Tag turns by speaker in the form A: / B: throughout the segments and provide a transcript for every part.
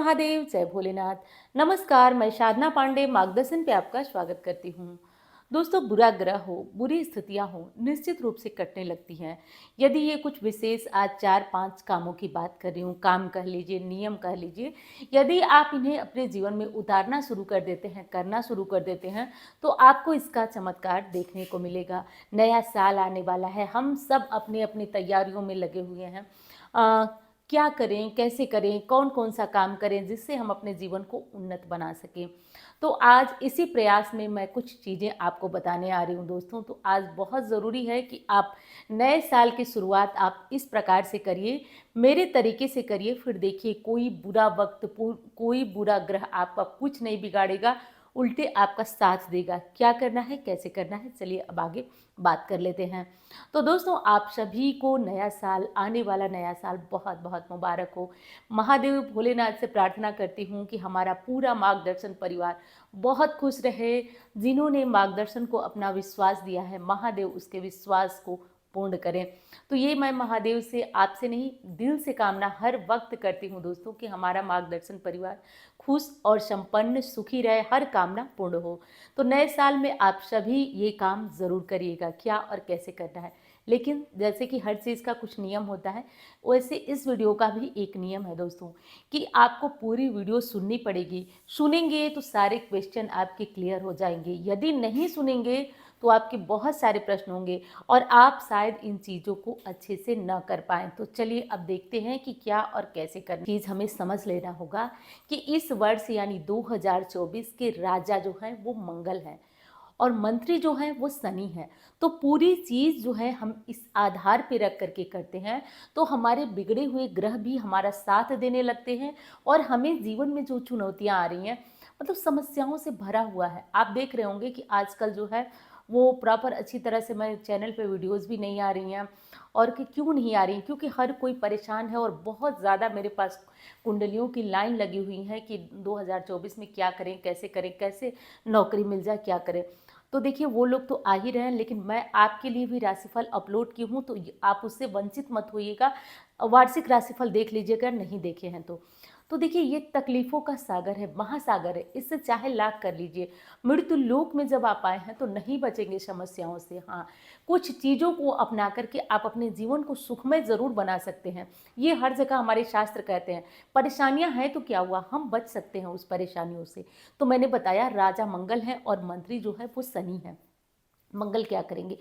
A: महादेव, जय भोलेनाथ। नमस्कार, मैं साधना पांडे मार्गदर्शन पे आपका स्वागत करती हूँ। दोस्तों, बुरा ग्रह हो, बुरी स्थितियाँ हो, निश्चित रूप से कटने लगती हैं। यदि ये कुछ विशेष आज 4-5 कामों की बात कर रही हूँ, काम कह लीजिए, नियम कह लीजिए, यदि आप इन्हें अपने जीवन में उतारना शुरू कर देते हैं, करना शुरू कर देते हैं, तो आपको इसका चमत्कार देखने को मिलेगा। नया साल आने वाला है, हम सब अपनी अपनी तैयारियों में लगे हुए हैं। क्या करें, कैसे करें, कौन कौन सा काम करें जिससे हम अपने जीवन को उन्नत बना सकें। तो आज इसी प्रयास में मैं कुछ चीज़ें आपको बताने आ रही हूँ दोस्तों। तो आज बहुत ज़रूरी है कि आप नए साल की शुरुआत आप इस प्रकार से करिए, मेरे तरीके से करिए। फिर देखिए, कोई बुरा वक्त, कोई बुरा ग्रह आपका कुछ नहीं बिगाड़ेगा, उल्टे आपका साथ देगा। क्या करना है, कैसे करना है, चलिए अब आगे बात कर लेते हैं। तो दोस्तों, आप सभी को नया साल, आने वाला नया साल बहुत बहुत मुबारक हो। महादेव भोलेनाथ से प्रार्थना करती हूँ कि हमारा पूरा मार्गदर्शन परिवार बहुत खुश रहे। जिन्होंने मार्गदर्शन को अपना विश्वास दिया है, महादेव उसके विश्वास को पूर्ण करें। तो ये मैं महादेव से, आपसे नहीं, दिल से कामना हर वक्त करती हूँ दोस्तों कि हमारा मार्गदर्शन परिवार खुश और संपन्न, सुखी रहे, हर कामना पूर्ण हो। तो नए साल में आप सभी ये काम ज़रूर करिएगा, क्या और कैसे करना है। लेकिन जैसे कि हर चीज़ का कुछ नियम होता है, वैसे इस वीडियो का भी एक नियम है दोस्तों कि आपको पूरी वीडियो सुननी पड़ेगी। सुनेंगे तो सारे क्वेश्चन आपके क्लियर हो जाएंगे, यदि नहीं सुनेंगे तो आपके बहुत सारे प्रश्न होंगे और आप शायद इन चीज़ों को अच्छे से न कर पाएँ। तो चलिए अब देखते हैं कि क्या और कैसे करना। चीज़ हमें समझ लेना होगा कि इस वर्ष यानी 2024 के राजा जो हैं वो मंगल हैं और मंत्री जो हैं वो शनि हैं। तो पूरी चीज़ जो है हम इस आधार पे रख करके करते हैं, तो हमारे बिगड़े हुए ग्रह भी हमारा साथ देने लगते हैं और हमें जीवन में जो चुनौतियाँ आ रही हैं, मतलब समस्याओं से भरा हुआ है। आप देख रहे होंगे कि आजकल जो है वो प्रॉपर अच्छी तरह से मेरे चैनल पे वीडियोस भी नहीं आ रही हैं। और कि क्यों नहीं आ रही, क्योंकि हर कोई परेशान है और बहुत ज़्यादा मेरे पास कुंडलियों की लाइन लगी हुई है कि 2024 में क्या करें, कैसे करें, कैसे नौकरी मिल जाए, क्या करें। तो देखिए, वो लोग तो आ ही रहे हैं, लेकिन मैं आपके लिए भी राशिफल अपलोड की हूँ, तो आप उससे वंचित मत होइएगा। वार्षिक राशिफल देख लीजिएगा, नहीं देखे हैं तो देखिए, ये तकलीफ़ों का सागर है, महासागर है, इससे चाहे लाख कर लीजिए। मृत्यु लोक में जब आप आए हैं तो नहीं बचेंगे समस्याओं से। हाँ, कुछ चीज़ों को अपना करके आप अपने जीवन को सुखमय ज़रूर बना सकते हैं। ये हर जगह हमारे शास्त्र कहते हैं। परेशानियां हैं तो क्या हुआ, हम बच सकते हैं उस परेशानियों से। तो मैंने बताया, राजा मंगल हैं और मंत्री जो है वो शनि है। मंगल क्या करेंगे,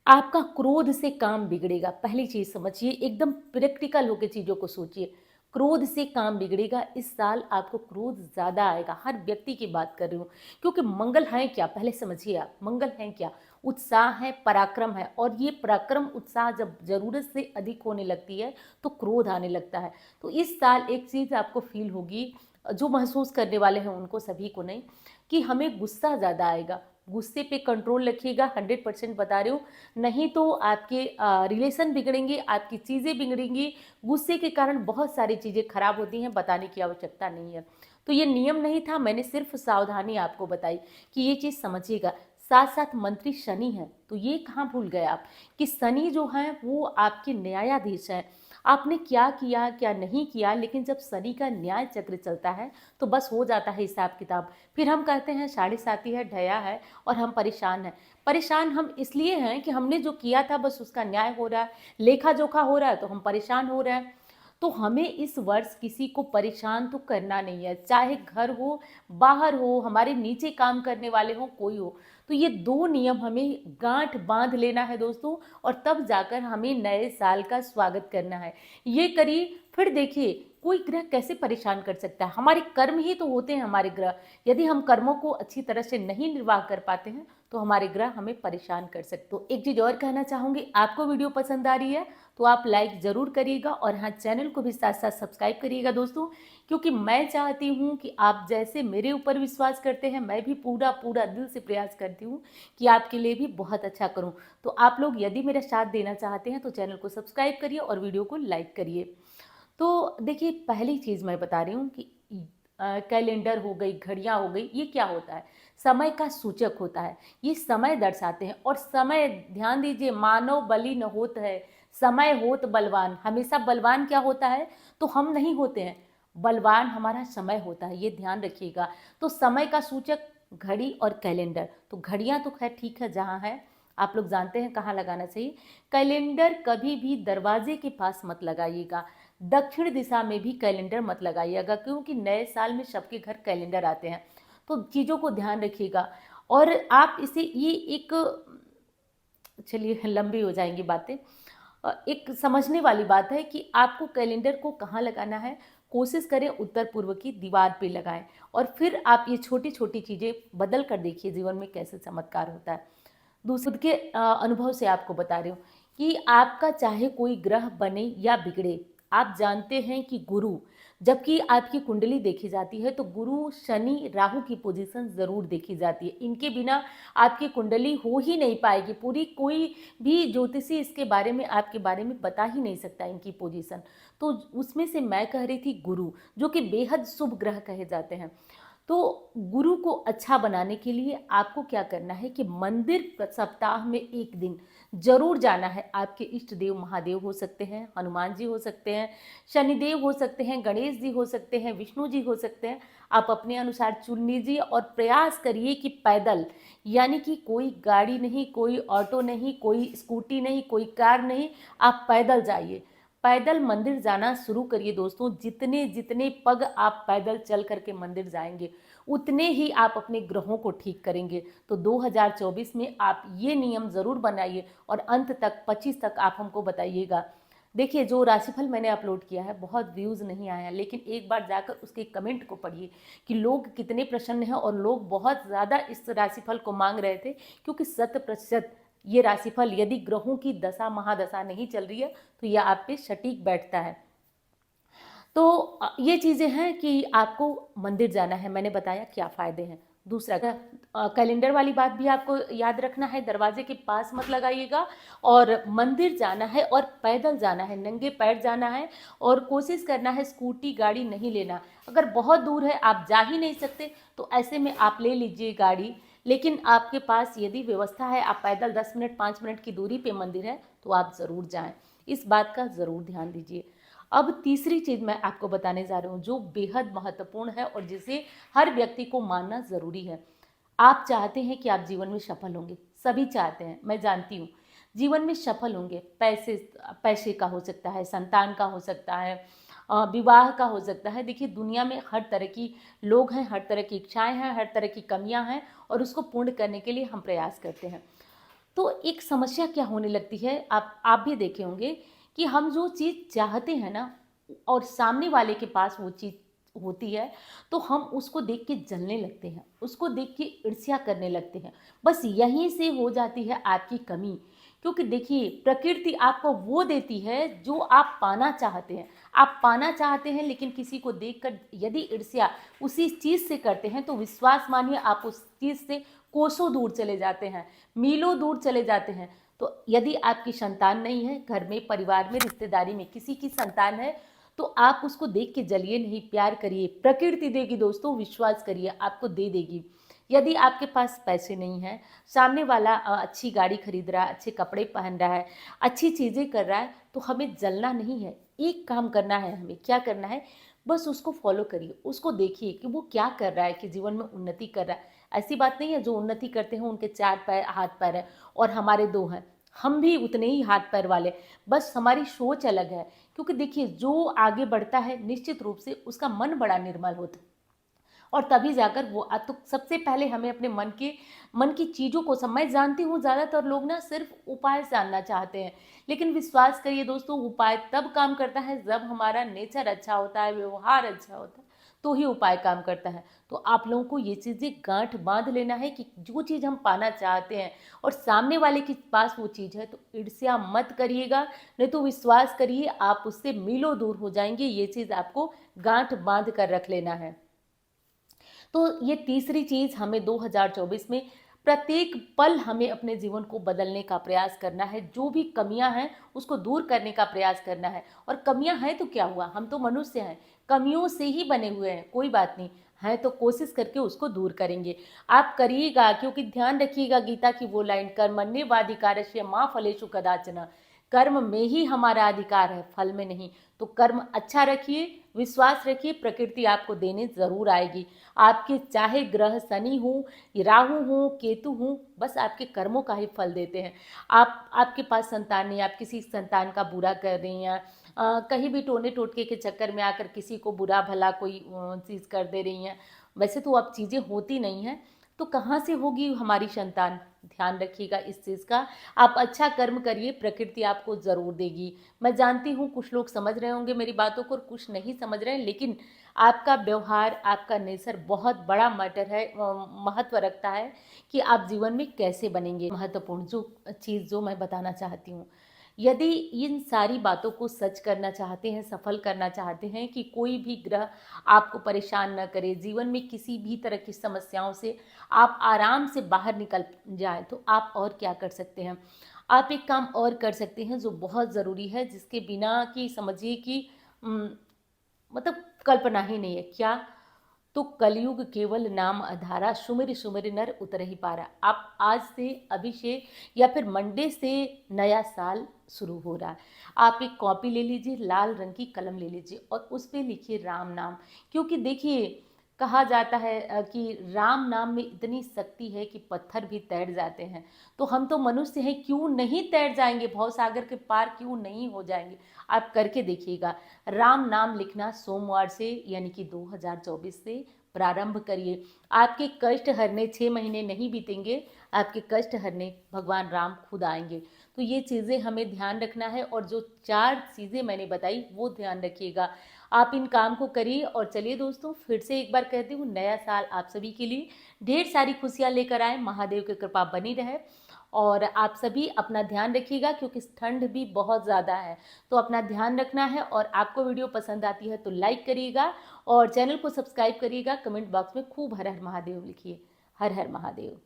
A: आपका क्रोध से काम बिगड़ेगा। पहली चीज समझिए, एकदम प्रैक्टिकल होकर चीजों को सोचिए। क्रोध से काम बिगड़ेगा। इस साल आपको क्रोध ज्यादा आएगा, हर व्यक्ति की बात कर रही हूँ। क्योंकि मंगल है क्या, पहले समझिए आप, मंगल है क्या, उत्साह है, पराक्रम है। और ये पराक्रम, उत्साह जब जरूरत से अधिक होने लगती है तो क्रोध आने लगता है। तो इस साल एक चीज आपको फील होगी, जो महसूस करने वाले हैं उनको, सभी को नहीं, कि हमें गुस्सा ज़्यादा आएगा। गुस्से पे कंट्रोल रखिएगा, 100% बता रही हूँ। नहीं तो आपके रिलेशन बिगड़ेंगे, आपकी चीज़ें बिगड़ेंगी। गुस्से के कारण बहुत सारी चीज़ें खराब होती हैं, बताने की आवश्यकता नहीं है। तो ये नियम नहीं था, मैंने सिर्फ सावधानी आपको बताई कि ये चीज़ समझिएगा। साथ साथ मंत्री शनि हैं, तो ये कहाँ भूल गए आप कि शनि जो हैं वो आपके न्यायाधीश हैं। आपने क्या किया क्या नहीं किया, लेकिन जब शनि का न्याय चक्र चलता है तो बस हो जाता है हिसाब किताब। फिर हम कहते हैं साढ़े साती है, ढया है और हम परेशान हैं। परेशान हम इसलिए हैं कि हमने जो किया था बस उसका न्याय हो रहा है, लेखा जोखा हो रहा है, तो हम परेशान हो रहे हैं। तो हमें इस वर्ष किसी को परेशान तो करना नहीं है, चाहे घर हो, बाहर हो, हमारे नीचे काम करने वाले हो, कोई हो। तो ये दो नियम हमें गांठ बांध लेना है दोस्तों, और तब जाकर हमें नए साल का स्वागत करना है। ये करिए, फिर देखिए कोई ग्रह कैसे परेशान कर सकता है। हमारे कर्म ही तो होते हैं हमारे ग्रह। यदि हम कर्मों को अच्छी तरह से नहीं निर्वाह कर पाते हैं तो हमारे ग्रह हमें परेशान कर सकते। तो एक चीज़ और कहना चाहूँगी, आपको वीडियो पसंद आ रही है तो आप लाइक ज़रूर करिएगा और हाँ, चैनल को भी साथ साथ सब्सक्राइब करिएगा दोस्तों। क्योंकि मैं चाहती हूँ कि आप जैसे मेरे ऊपर विश्वास करते हैं, मैं भी पूरा पूरा दिल से प्रयास करती हूँ कि आपके लिए भी बहुत अच्छा करूँ। तो आप लोग यदि मेरा साथ देना चाहते हैं तो चैनल को सब्सक्राइब करिए और वीडियो को लाइक करिए। तो देखिए, पहली चीज़ मैं बता रही हूँ कि कैलेंडर हो गई, घड़ियाँ हो गई, ये क्या होता है, समय का सूचक होता है। ये समय दर्शाते हैं। और समय, ध्यान दीजिए, मानव बलि न होत है, समय होत बलवान। हमेशा बलवान क्या होता है, तो हम नहीं होते हैं, बलवान हमारा समय होता है, ये ध्यान रखिएगा। तो समय का सूचक घड़ी और कैलेंडर, तो घड़ियाँ तो खैर ठीक है जहाँ है, आप लोग जानते हैं कहाँ लगाना चाहिए। कैलेंडर कभी भी दरवाजे के पास मत लगाइएगा, दक्षिण दिशा में भी कैलेंडर मत लगाइएगा, क्योंकि नए साल में सबके घर कैलेंडर आते हैं। तो चीज़ों को ध्यान रखिएगा। और आप इसे ये एक, चलिए लंबी हो जाएंगी बातें, एक समझने वाली बात है कि आपको कैलेंडर को कहाँ लगाना है। कोशिश करें उत्तर पूर्व की दीवार पे लगाएं, और फिर आप ये छोटी छोटी चीज़ें बदल कर देखिए जीवन में कैसे चमत्कार होता है। दूसरे के अनुभव से आपको बता रही हूँ कि आपका चाहे कोई ग्रह बने या बिगड़े, आप जानते हैं कि गुरु, जबकि आपकी कुंडली देखी जाती है तो गुरु शनि राहु की पोजीशन ज़रूर देखी जाती है। इनके बिना आपकी कुंडली हो ही नहीं पाएगी पूरी, कोई भी ज्योतिषी इसके बारे में, आपके बारे में बता ही नहीं सकता इनकी पोजीशन। तो उसमें से मैं कह रही थी गुरु, जो कि बेहद शुभ ग्रह कहे जाते हैं। तो गुरु को अच्छा बनाने के लिए आपको क्या करना है कि मंदिर सप्ताह में एक दिन जरूर जाना है। आपके इष्ट देव महादेव हो सकते हैं, हनुमान जी हो सकते हैं, शनिदेव हो सकते हैं, गणेश जी हो सकते हैं, विष्णु जी हो सकते हैं। आप अपने अनुसार चुन लीजिए और प्रयास करिए कि पैदल, यानी कि कोई गाड़ी नहीं, कोई ऑटो नहीं, कोई स्कूटी नहीं, कोई कार नहीं, आप पैदल जाइए। पैदल मंदिर जाना शुरू करिए दोस्तों। जितने जितने पग आप पैदल चल करके मंदिर जाएंगे, उतने ही आप अपने ग्रहों को ठीक करेंगे। तो 2024 में आप ये नियम ज़रूर बनाइए और अंत तक 25 तक आप हमको बताइएगा। देखिए, जो राशिफल मैंने अपलोड किया है बहुत व्यूज़ नहीं आया है, लेकिन एक बार जाकर उसके कमेंट को पढ़िए कि लोग कितने प्रसन्न हैं। और लोग बहुत ज़्यादा इस राशिफल को मांग रहे थे, क्योंकि 100% ये राशिफल यदि ग्रहों की दशा महादशा नहीं चल रही है तो यह आप पे सटीक बैठता है। तो ये चीज़ें हैं कि आपको मंदिर जाना है, मैंने बताया क्या फ़ायदे हैं। दूसरा, कैलेंडर वाली बात भी आपको याद रखना है, दरवाजे के पास मत लगाइएगा। और मंदिर जाना है और पैदल जाना है, नंगे पैर जाना है। और कोशिश करना है स्कूटी गाड़ी नहीं लेना। अगर बहुत दूर है, आप जा ही नहीं सकते, तो ऐसे में आप ले लीजिए गाड़ी। लेकिन आपके पास यदि व्यवस्था है, आप पैदल 10 मिनट 5 मिनट की दूरी पे मंदिर है, तो आप ज़रूर जाएं। इस बात का ज़रूर ध्यान दीजिए। अब तीसरी चीज़ मैं आपको बताने जा रही हूँ, जो बेहद महत्वपूर्ण है और जिसे हर व्यक्ति को मानना ज़रूरी है। आप चाहते हैं कि आप जीवन में सफल होंगे, सभी चाहते हैं, मैं जानती हूँ। जीवन में सफल होंगे, पैसे का हो सकता है, संतान का हो सकता है, विवाह का हो सकता है। देखिए, दुनिया में हर तरह की लोग हैं, हर तरह की इच्छाएं हैं, हर तरह की कमियां हैं, और उसको पूर्ण करने के लिए हम प्रयास करते हैं। तो एक समस्या क्या होने लगती है, आप भी देखे होंगे कि हम जो चीज़ चाहते हैं ना, और सामने वाले के पास वो चीज़ होती है, तो हम उसको देख के जलने लगते हैं, उसको देख के ईर्ष्या करने लगते हैं। बस यहीं से हो जाती है आपकी कमी। क्योंकि देखिए, प्रकृति आपको वो देती है जो आप पाना चाहते हैं। आप पाना चाहते हैं, लेकिन किसी को देखकर यदि ईर्ष्या उसी चीज़ से करते हैं, तो विश्वास मानिए आप उस चीज़ से कोसों दूर चले जाते हैं, मीलों दूर चले जाते हैं। तो यदि आपकी संतान नहीं है, घर में, परिवार में, रिश्तेदारी में किसी की संतान है, तो आप उसको देख के जलिए नहीं, प्यार करिए। प्रकृति देगी दोस्तों, विश्वास करिए, आपको दे देगी। यदि आपके पास पैसे नहीं हैं, सामने वाला अच्छी गाड़ी खरीद रहा है, अच्छे कपड़े पहन रहा है, अच्छी चीज़ें कर रहा है, तो हमें जलना नहीं है। एक काम करना है, हमें क्या करना है, बस उसको फॉलो करिए, उसको देखिए कि वो क्या कर रहा है, कि जीवन में उन्नति कर रहा है। ऐसी बात नहीं है जो उन्नति करते हैं उनके 4 पैर हाथ पैर हैं और हमारे 2 हैं, हम भी उतने ही हाथ पैर वाले, बस हमारी सोच अलग है। क्योंकि देखिए, जो आगे बढ़ता है निश्चित रूप से उसका मन बड़ा निर्मल होता है, और तभी जाकर वो तो सबसे पहले हमें अपने मन की चीज़ों को मैं जानती हूँ ज़्यादातर लोग ना सिर्फ उपाय जानना चाहते हैं, लेकिन विश्वास करिए दोस्तों, उपाय तब काम करता है जब हमारा नेचर अच्छा होता है, व्यवहार अच्छा होता है, तो ही उपाय काम करता है। तो आप लोगों को ये चीज़ें गांठ बांध लेना है कि जो चीज़ हम पाना चाहते हैं और सामने वाले के पास वो चीज़ है, तो ईर्ष्या मत करिएगा, नहीं तो विश्वास करिए आप उससे मीलों दूर हो जाएंगे। ये चीज़ आपको गांठ बांध कर रख लेना है। तो ये तीसरी चीज़, हमें 2024 में प्रत्येक पल हमें अपने जीवन को बदलने का प्रयास करना है। जो भी कमियां हैं उसको दूर करने का प्रयास करना है। और कमियां हैं तो क्या हुआ, हम तो मनुष्य हैं, कमियों से ही बने हुए हैं, कोई बात नहीं है, तो कोशिश करके उसको दूर करेंगे। आप करिएगा, क्योंकि ध्यान रखिएगा गीता की वो लाइन, कर्मण्येवाधिकारस्य मा फलेषु कदाचन, कर्म में ही हमारा अधिकार है, फल में नहीं। तो कर्म अच्छा रखिए, विश्वास रखिए, प्रकृति आपको देने ज़रूर आएगी। आपके चाहे ग्रह शनि हो, राहु हो, केतु हो, बस आपके कर्मों का ही फल देते हैं। आपके पास संतान नहीं, आप किसी संतान का बुरा कर रही हैं, कहीं भी टोने टोटके के चक्कर में आकर किसी को बुरा भला कोई चीज़ कर दे रही हैं, वैसे तो अब चीज़ें होती नहीं हैं, तो कहाँ से होगी हमारी संतान? ध्यान रखिएगा इस चीज़ का। आप अच्छा कर्म करिए, प्रकृति आपको ज़रूर देगी। मैं जानती हूँ कुछ लोग समझ रहे होंगे मेरी बातों को और कुछ नहीं समझ रहे हैं, लेकिन आपका व्यवहार, आपका नेचर बहुत बड़ा मैटर है, महत्व रखता है कि आप जीवन में कैसे बनेंगे। महत्वपूर्ण जो चीज़ जो मैं बताना चाहती हूँ, यदि इन सारी बातों को सच करना चाहते हैं, सफल करना चाहते हैं कि कोई भी ग्रह आपको परेशान न करे, जीवन में किसी भी तरह की समस्याओं से आप आराम से बाहर निकल जाएं, तो आप और क्या कर सकते हैं? आप एक काम और कर सकते हैं जो बहुत ज़रूरी है, जिसके बिना कि समझिए कि मतलब कल्पना ही नहीं है। क्या? तो कलयुग केवल नाम आधारा, सुमिर सुमिर नर उतर ही पारा। आप आज से, अभी से या फिर मंडे से नया साल शुरू हो रहा है, आप एक कॉपी ले लीजिए, लाल रंग की कलम ले लीजिए और उस पे लिखिए राम नाम। क्योंकि देखिए, कहा जाता है कि राम नाम में इतनी शक्ति है कि पत्थर भी तैर जाते हैं। तो हम तो मनुष्य हैं, क्यों नहीं तैर जाएंगे, भवसागर के पार क्यों नहीं हो जाएंगे? आप करके देखिएगा। राम नाम लिखना सोमवार से यानी कि 2024 से प्रारंभ करिए। आपके कष्ट हरने 6 महीने नहीं बीतेंगे, आपके कष्ट हरने भगवान राम खुद आएंगे। तो ये चीज़ें हमें ध्यान रखना है और जो 4 चीज़ें मैंने बताई वो ध्यान रखिएगा। आप इन काम को करिए और चलिए दोस्तों, फिर से एक बार कहती हूँ, नया साल आप सभी के लिए ढेर सारी खुशियाँ लेकर आए, महादेव की कृपा बनी रहे और आप सभी अपना ध्यान रखिएगा क्योंकि ठंड भी बहुत ज़्यादा है, तो अपना ध्यान रखना है। और आपको वीडियो पसंद आती है तो लाइक करिएगा और चैनल को सब्सक्राइब करिएगा। कमेंट बॉक्स में खूब हर हर महादेव लिखिए। हर हर महादेव।